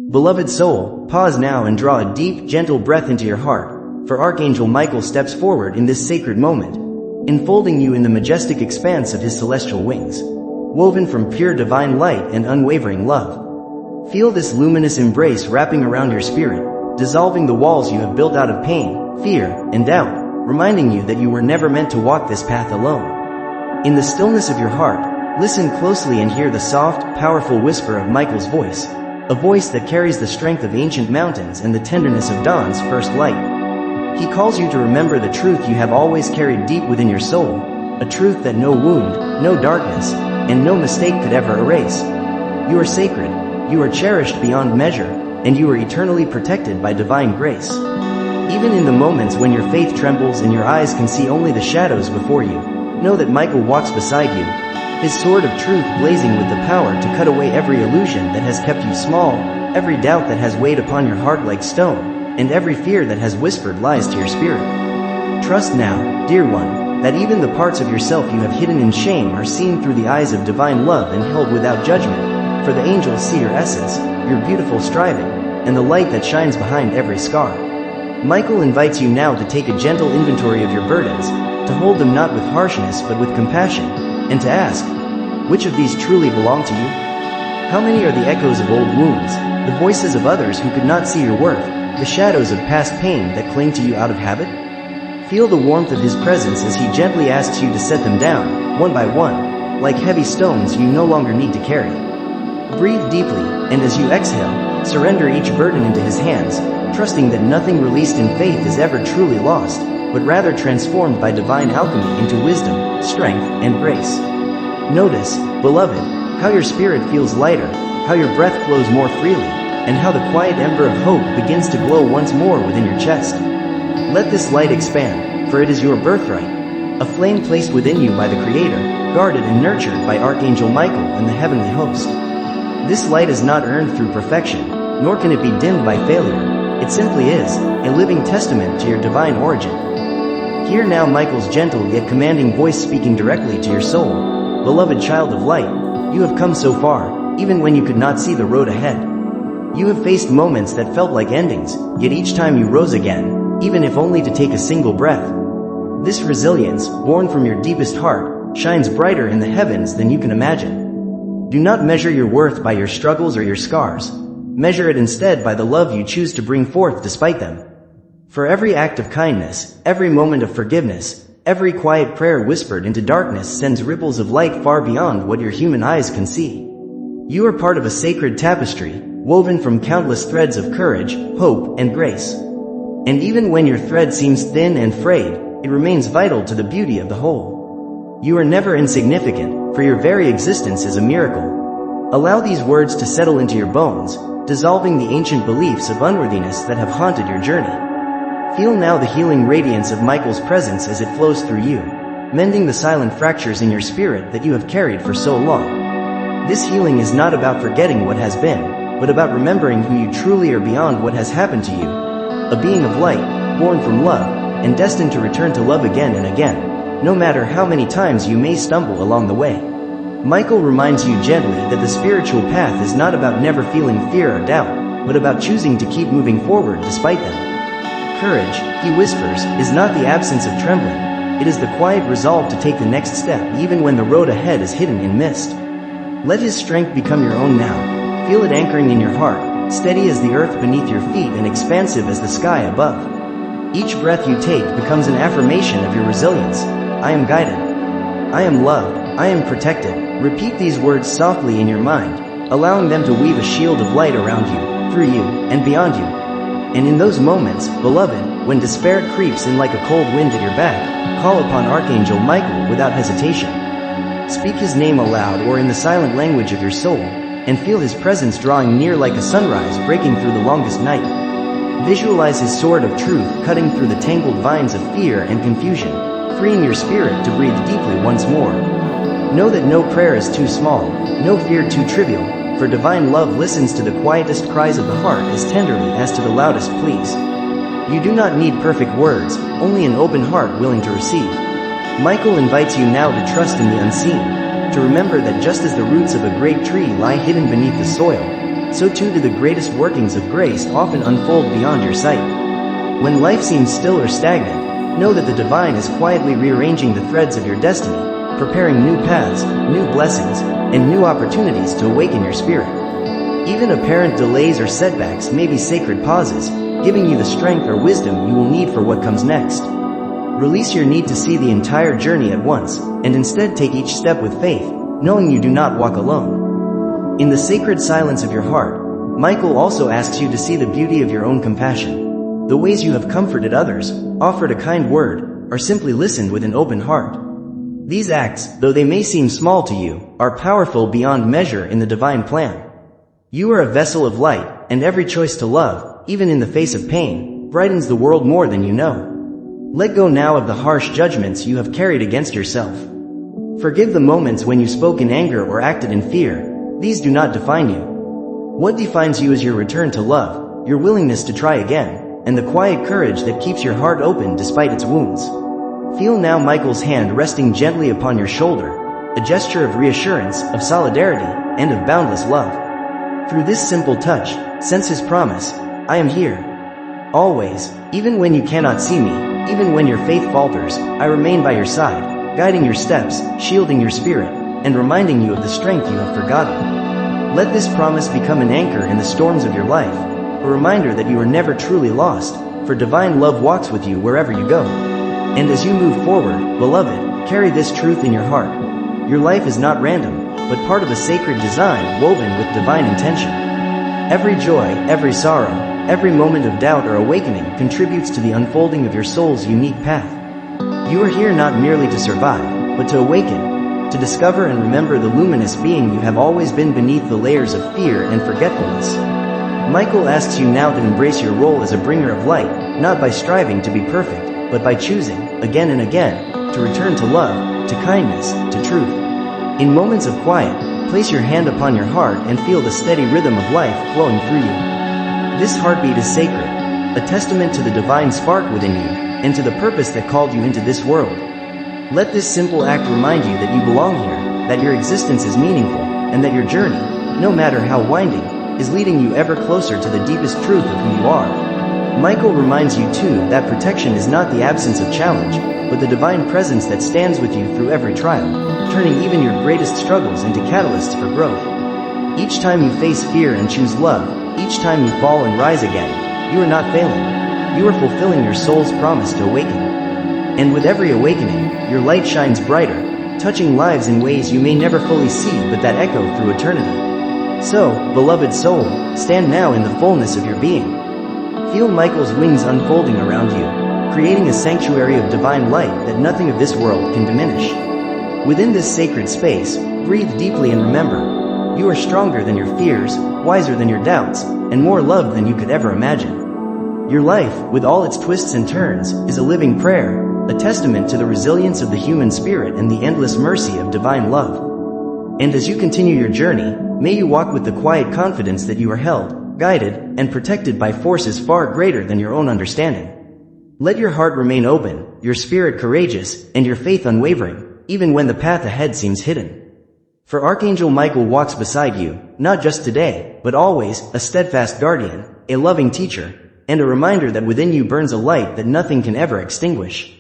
Beloved soul, pause now and draw a deep, gentle breath into your heart, for Archangel Michael steps forward in this sacred moment, enfolding you in the majestic expanse of his celestial wings, woven from pure divine light and unwavering love. Feel this luminous embrace wrapping around your spirit, dissolving the walls you have built out of pain, fear, and doubt, reminding you that you were never meant to walk this path alone. In the stillness of your heart, listen closely and hear the soft, powerful whisper of Michael's voice, a voice that carries the strength of ancient mountains and the tenderness of dawn's first light. He calls you to remember the truth you have always carried deep within your soul, a truth that no wound, no darkness, and no mistake could ever erase. You are sacred, you are cherished beyond measure, and you are eternally protected by divine grace. Even in the moments when your faith trembles and your eyes can see only the shadows before you, know that Michael walks beside you, his sword of truth blazing with the power to cut away every illusion that has kept you small, every doubt that has weighed upon your heart like stone, and every fear that has whispered lies to your spirit. Trust now, dear one, that even the parts of yourself you have hidden in shame are seen through the eyes of divine love and held without judgment, for the angels see your essence, your beautiful striving, and the light that shines behind every scar. Michael invites you now to take a gentle inventory of your burdens, to hold them not with harshness but with compassion, and to ask, which of these truly belong to you? How many are the echoes of old wounds, the voices of others who could not see your worth, the shadows of past pain that cling to you out of habit? Feel the warmth of his presence as he gently asks you to set them down, one by one, like heavy stones you no longer need to carry. Breathe deeply, and as you exhale, surrender each burden into his hands, trusting that nothing released in faith is ever truly lost, but rather transformed by divine alchemy into wisdom, strength, and grace. Notice, beloved, how your spirit feels lighter, how your breath flows more freely, and how the quiet ember of hope begins to glow once more within your chest. Let this light expand, for it is your birthright, a flame placed within you by the Creator, guarded and nurtured by Archangel Michael and the heavenly host. This light is not earned through perfection, nor can it be dimmed by failure. It simply is, a living testament to your divine origin. Hear now Michael's gentle yet commanding voice speaking directly to your soul. Beloved child of light, you have come so far, even when you could not see the road ahead. You have faced moments that felt like endings, yet each time you rose again, even if only to take a single breath. This resilience, born from your deepest heart, shines brighter in the heavens than you can imagine. Do not measure your worth by your struggles or your scars. Measure it instead by the love you choose to bring forth despite them. For every act of kindness, every moment of forgiveness, every quiet prayer whispered into darkness sends ripples of light far beyond what your human eyes can see. You are part of a sacred tapestry, woven from countless threads of courage, hope, and grace. And even when your thread seems thin and frayed, it remains vital to the beauty of the whole. You are never insignificant, for your very existence is a miracle. Allow these words to settle into your bones, dissolving the ancient beliefs of unworthiness that have haunted your journey. Feel now the healing radiance of Michael's presence as it flows through you, mending the silent fractures in your spirit that you have carried for so long. This healing is not about forgetting what has been, but about remembering who you truly are beyond what has happened to you. A being of light, born from love, and destined to return to love again and again, no matter how many times you may stumble along the way. Michael reminds you gently that the spiritual path is not about never feeling fear or doubt, but about choosing to keep moving forward despite them. Courage, he whispers, is not the absence of trembling, it is the quiet resolve to take the next step even when the road ahead is hidden in mist. Let his strength become your own now. Feel it anchoring in your heart, steady as the earth beneath your feet and expansive as the sky above. Each breath you take becomes an affirmation of your resilience. I am guided. I am loved. I am protected. Repeat these words softly in your mind, allowing them to weave a shield of light around you, through you, and beyond you. And in those moments, beloved, when despair creeps in like a cold wind at your back, call upon Archangel Michael without hesitation. Speak his name aloud or in the silent language of your soul, and feel his presence drawing near like a sunrise breaking through the longest night. Visualize his sword of truth cutting through the tangled vines of fear and confusion, freeing your spirit to breathe deeply once more. Know that no prayer is too small, no fear too trivial, for divine love listens to the quietest cries of the heart as tenderly as to the loudest pleas. You do not need perfect words, only an open heart willing to receive. Michael invites you now to trust in the unseen, to remember that just as the roots of a great tree lie hidden beneath the soil, so too do the greatest workings of grace often unfold beyond your sight. When life seems still or stagnant, know that the divine is quietly rearranging the threads of your destiny, preparing new paths, new blessings, and new opportunities to awaken your spirit. Even apparent delays or setbacks may be sacred pauses, giving you the strength or wisdom you will need for what comes next. Release your need to see the entire journey at once, and instead take each step with faith, knowing you do not walk alone. In the sacred silence of your heart, Michael also asks you to see the beauty of your own compassion, the ways you have comforted others, offered a kind word, or simply listened with an open heart. These acts, though they may seem small to you, are powerful beyond measure in the divine plan. You are a vessel of light, and every choice to love, even in the face of pain, brightens the world more than you know. Let go now of the harsh judgments you have carried against yourself. Forgive the moments when you spoke in anger or acted in fear. These do not define you. What defines you is your return to love, your willingness to try again, and the quiet courage that keeps your heart open despite its wounds. Feel now Michael's hand resting gently upon your shoulder, a gesture of reassurance, of solidarity, and of boundless love. Through this simple touch, sense his promise: I am here. Always, even when you cannot see me, even when your faith falters, I remain by your side, guiding your steps, shielding your spirit, and reminding you of the strength you have forgotten. Let this promise become an anchor in the storms of your life, a reminder that you are never truly lost, for divine love walks with you wherever you go. And as you move forward, beloved, carry this truth in your heart. Your life is not random, but part of a sacred design woven with divine intention. Every joy, every sorrow, every moment of doubt or awakening contributes to the unfolding of your soul's unique path. You are here not merely to survive, but to awaken, to discover and remember the luminous being you have always been beneath the layers of fear and forgetfulness. Michael asks you now to embrace your role as a bringer of light, not by striving to be perfect, but by choosing, again and again, to return to love, to kindness, to truth. In moments of quiet, place your hand upon your heart and feel the steady rhythm of life flowing through you. This heartbeat is sacred, a testament to the divine spark within you, and to the purpose that called you into this world. Let this simple act remind you that you belong here, that your existence is meaningful, and that your journey, no matter how winding, is leading you ever closer to the deepest truth of who you are. Michael reminds you too that protection is not the absence of challenge, but the divine presence that stands with you through every trial, turning even your greatest struggles into catalysts for growth. Each time you face fear and choose love, each time you fall and rise again, you are not failing. You are fulfilling your soul's promise to awaken. And with every awakening, your light shines brighter, touching lives in ways you may never fully see but that echo through eternity. So, beloved soul, stand now in the fullness of your being. Feel Michael's wings unfolding around you, creating a sanctuary of divine light that nothing of this world can diminish. Within this sacred space, breathe deeply and remember, you are stronger than your fears, wiser than your doubts, and more loved than you could ever imagine. Your life, with all its twists and turns, is a living prayer, a testament to the resilience of the human spirit and the endless mercy of divine love. And as you continue your journey, may you walk with the quiet confidence that you are held, guided, and protected by forces far greater than your own understanding. Let your heart remain open, your spirit courageous, and your faith unwavering, even when the path ahead seems hidden. For Archangel Michael walks beside you, not just today, but always, a steadfast guardian, a loving teacher, and a reminder that within you burns a light that nothing can ever extinguish.